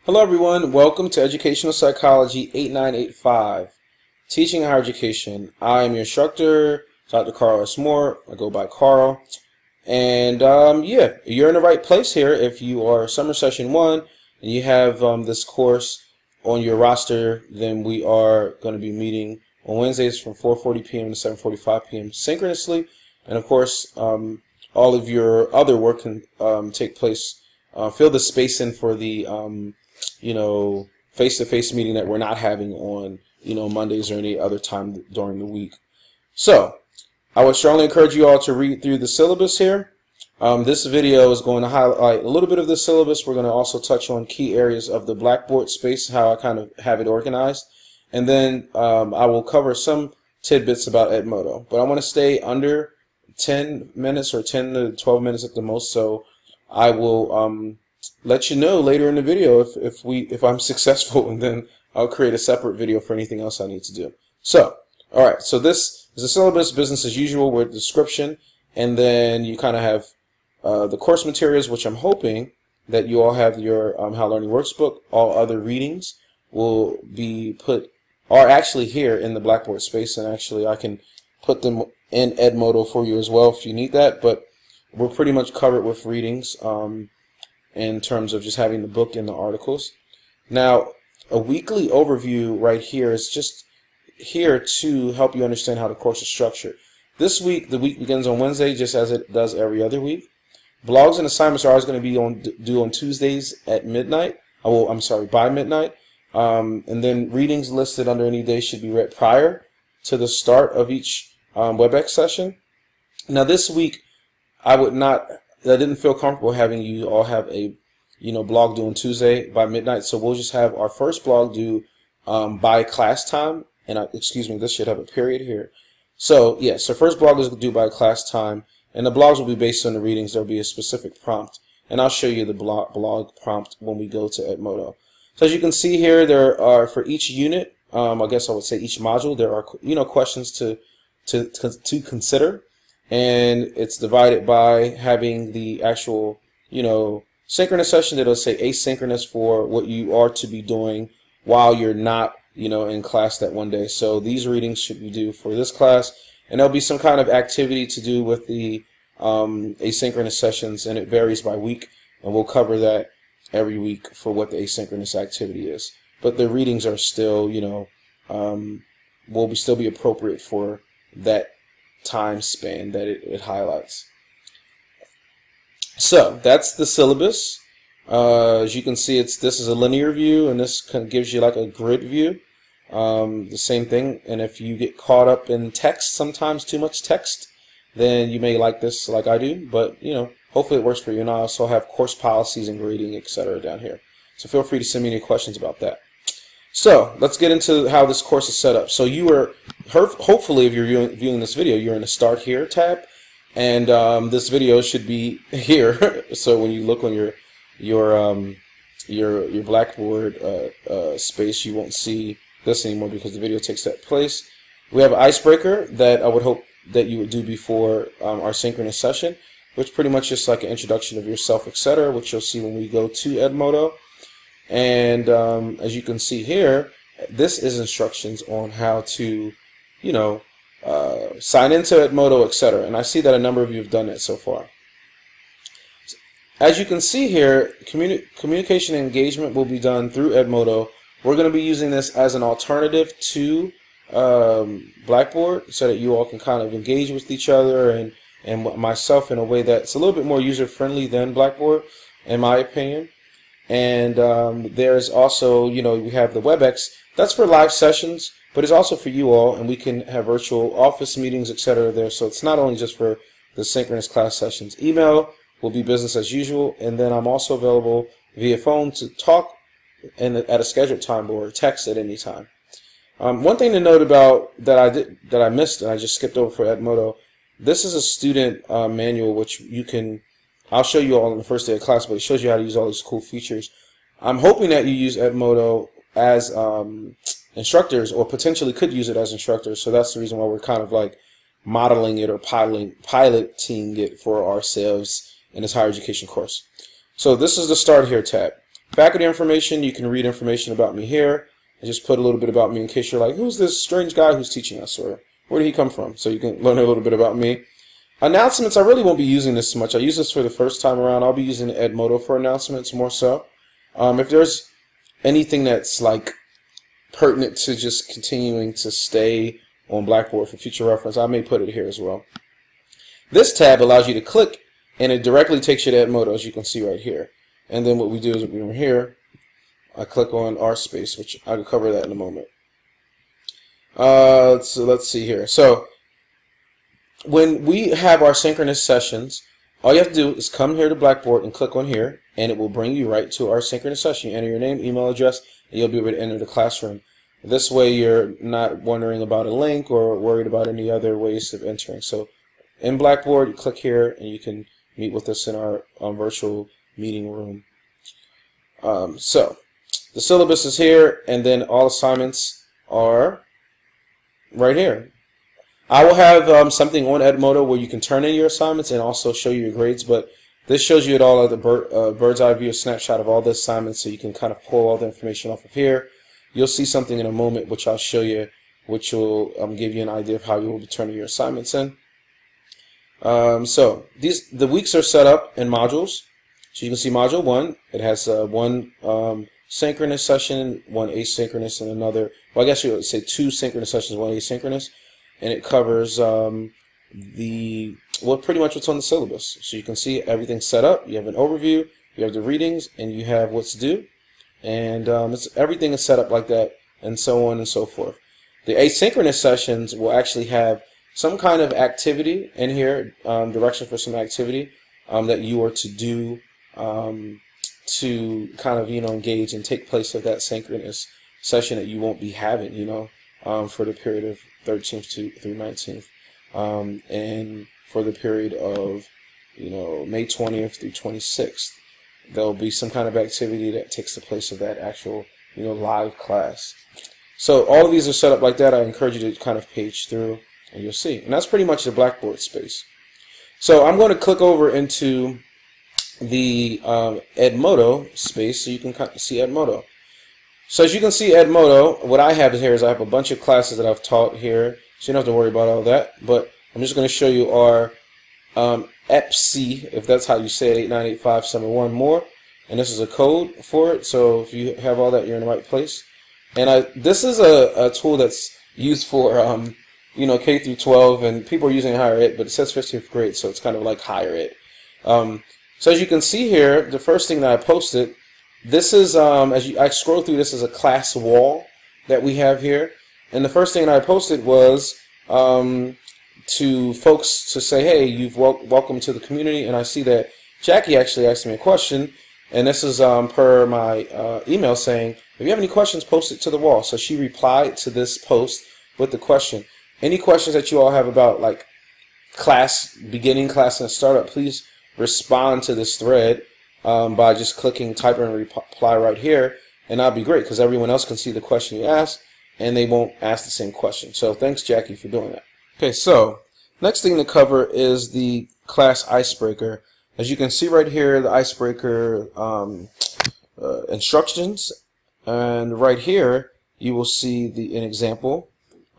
Hello everyone, welcome to Educational Psychology 8985, Teaching Higher Education. I am your instructor, Dr. Carl S. Moore. I go by Carl. And yeah, you're in the right place here if you are Summer Session 1 and you have this course on your roster. Then we are going to be meeting on Wednesdays from 4:40 p.m. to 7:45 p.m. synchronously. And of course, all of your other work can take place. Fill the space in for the face-to-face meeting that we're not having on, Mondays or any other time during the week. So, I would strongly encourage you all to read through the syllabus here. This video is going to highlight a little bit of the syllabus. We're going to also touch on key areas of the Blackboard space, how I kind of have it organized. And then I will cover some tidbits about Edmodo. But I want to stay under 10 minutes or 10 to 12 minutes at the most, so I will let you know later in the video if I'm successful, and then I'll create a separate video for anything else I need to do. So, all right. So this is the syllabus, business as usual, with description, and then you kind of have the course materials, which I'm hoping that you all have your How Learning Works book. All other readings will be are actually here in the Blackboard space, and actually I can put them in Edmodo for you as well if you need that. But we're pretty much covered with readings. In terms of just having the book and the articles. Now, a weekly overview right here is just here to help you understand how the course is structured. This week, the week begins on Wednesday, just as it does every other week. Blogs and assignments are always going to be due on Tuesdays at midnight. By midnight. And then readings listed under any day should be read prior to the start of each WebEx session. Now, this week, I didn't feel comfortable having you all have a blog due on Tuesday by midnight, so we'll just have our first blog due by class time, and this should have a period here. So yes, so first blog is due by class time, and the blogs will be based on the readings. There'll be a specific prompt, and I'll show you the blog prompt when we go to Edmodo. So as you can see here, there are, for each unit, I guess I would say each module, there are questions to consider. And it's divided by having the actual, synchronous session that'll say asynchronous for what you are to be doing while you're not, in class that one day. So these readings should be due for this class, and there'll be some kind of activity to do with the asynchronous sessions, and it varies by week, and we'll cover that every week for what the asynchronous activity is. But the readings are still, will still be appropriate for that time span that it highlights. So that's the syllabus. As you can see, this is a linear view, and this kind of gives you like a grid view. The same thing. And if you get caught up in text, sometimes too much text, then you may like this like I do. But hopefully it works for you. And I also have course policies and grading, etc. down here. So feel free to send me any questions about that. So let's get into how this course is set up. So you are, hopefully if you're viewing this video, you're in the Start Here tab, and this video should be here. So when you look on your Blackboard space, you won't see this anymore because the video takes that place. We have Icebreaker that I would hope that you would do before our synchronous session, which pretty much is like an introduction of yourself, etc., which you'll see when we go to Edmodo. And as you can see here, this is instructions on how to, sign into Edmodo, etc. And I see that a number of you have done that so far. As you can see here, communication and engagement will be done through Edmodo. We're going to be using this as an alternative to Blackboard, so that you all can kind of engage with each other and myself in a way that's a little bit more user-friendly than Blackboard, in my opinion. And there's also, we have the WebEx. That's for live sessions, but it's also for you all, and we can have virtual office meetings, etc. there. So it's not only just for the synchronous class sessions. Email will be business as usual, and then I'm also available via phone to talk at a scheduled time or text at any time. One thing to note about that I missed and I just skipped over for Edmodo. This is a student manual, which you can. I'll show you all on the first day of class, but it shows you how to use all these cool features. I'm hoping that you use Edmodo as instructors, or potentially could use it as instructors. So that's the reason why we're kind of like modeling it or piloting it for ourselves in this higher education course. So this is the Start Here tab. back of the information, you can read information about me here. I just put a little bit about me in case you're like, who's this strange guy who's teaching us, or where did he come from? So you can learn a little bit about me. Announcements, I really won't be using this much. I use this for the first time around. I'll be using Edmodo for announcements more so. If there's anything that's like pertinent to just continuing to stay on Blackboard for future reference, I may put it here as well. This tab allows you to click, and it directly takes you to Edmodo, as you can see right here. And then what we do is over here, I click on R space, which I'll cover that in a moment. So let's see here. So when we have our synchronous sessions, all you have to do is come here to Blackboard and click on here, and it will bring you right to our synchronous session. You enter your name, email address, and you'll be able to enter the classroom. This way you're not wondering about a link or worried about any other ways of entering. So in Blackboard, you click here, and you can meet with us in our virtual meeting room. So the syllabus is here, and then all assignments are right here. I will have something on Edmodo where you can turn in your assignments and also show you your grades, but this shows you it all of the bird's eye view, snapshot of all the assignments, so you can kind of pull all the information off of here. You'll see something in a moment which I'll show you, which will give you an idea of how you will be turning your assignments in. So the weeks are set up in modules. So you can see module 1, it has one synchronous session, one asynchronous, and another, well, I guess you would say 2 synchronous sessions, 1 asynchronous. And it covers pretty much what's on the syllabus. So you can see everything set up. You have an overview, you have the readings, and you have what's due. And everything is set up like that, and so on and so forth. The asynchronous sessions will actually have some kind of activity in here, direction for some activity that you are to do to kind of engage and take place of that synchronous session that you won't be having for the period of 13th through 19th, and for the period of May 20th through 26th, there'll be some kind of activity that takes the place of that actual live class. So all of these are set up like that. I encourage you to kind of page through, and you'll see. And that's pretty much the Blackboard space. So I'm going to click over into the Edmodo space so you can see Edmodo. So as you can see, Edmodo, what I have here is I have a bunch of classes that I've taught here, so you don't have to worry about all that. But I'm just going to show you our EPSY, if that's how you say it, 898571 more. And this is a code for it, so if you have all that, you're in the right place. And this is a tool that's used for K through 12, and people are using higher ed, but it says 15th grade, so it's kind of like higher ed. So as you can see here, the first thing that I posted, this is, I scroll through, this is a class wall that we have here. And the first thing that I posted was to folks to say, hey, you've welcome to the community. And I see that Jackie actually asked me a question. And this is per my email saying, if you have any questions, post it to the wall. So she replied to this post with the question. Any questions that you all have about like class, beginning class and startup, please respond to this thread by just clicking type and reply right here, and that'll be great because everyone else can see the question you asked and they won't ask the same question. So thanks, Jackie, for doing that. Okay, so next thing to cover is the class Icebreaker. As you can see right here, the Icebreaker instructions, and right here you will see an example.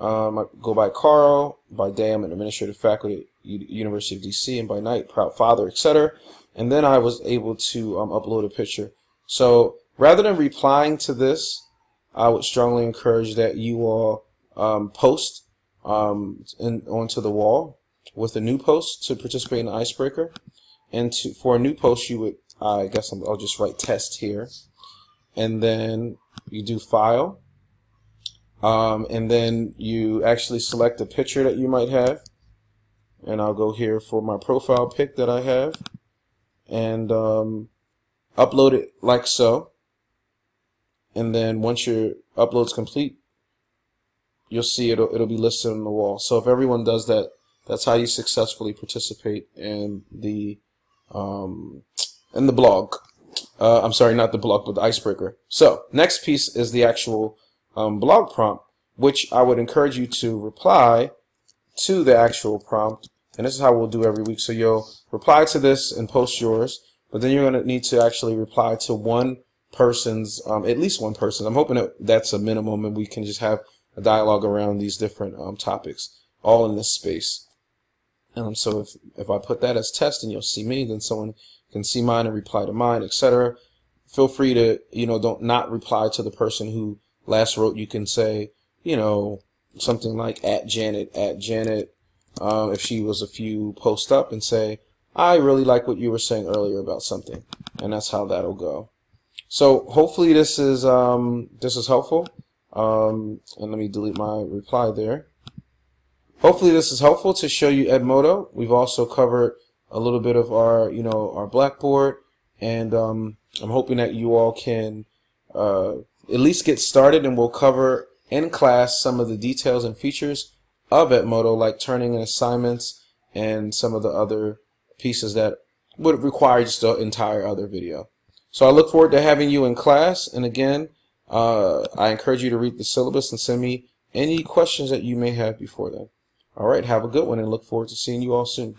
I go by Carl, by day I'm an administrative faculty at University of DC, and by night proud father, etc. And then I was able to upload a picture. So rather than replying to this, I would strongly encourage that you all post onto the wall with a new post to participate in the Icebreaker. And for a new post, you would, I guess I'll just write test here, and then you do file, and then you actually select a picture that you might have, and I'll go here for my profile pic that I have, and upload it like so. And then once your upload's complete, you'll see it'll be listed on the wall. So if everyone does that, that's how you successfully participate in the blog. I'm sorry, not the blog, but the Icebreaker. So next piece is the actual blog prompt, which I would encourage you to reply to the actual prompt. And this is how we'll do every week. So you'll reply to this and post yours, but then you're going to need to actually reply to one persons, at least one person. I'm hoping that that's a minimum, and we can just have a dialogue around these different topics, all in this space. So if I put that as test and you'll see me, then someone can see mine and reply to mine, etc. Feel free to, don't not reply to the person who last wrote. You can say, something like at Janet, if she was a few posts up, and say, I really like what you were saying earlier about something, and that's how that'll go. So hopefully this is helpful. And let me delete my reply there. Hopefully this is helpful to show you Edmodo. We've also covered a little bit of our, our Blackboard, and I'm hoping that you all can at least get started, and we'll cover in class some of the details and features of Edmodo, like turning in assignments and some of the other pieces that would require just an entire other video. So I look forward to having you in class, and again, I encourage you to read the syllabus and send me any questions that you may have before then. All right, have a good one, and look forward to seeing you all soon.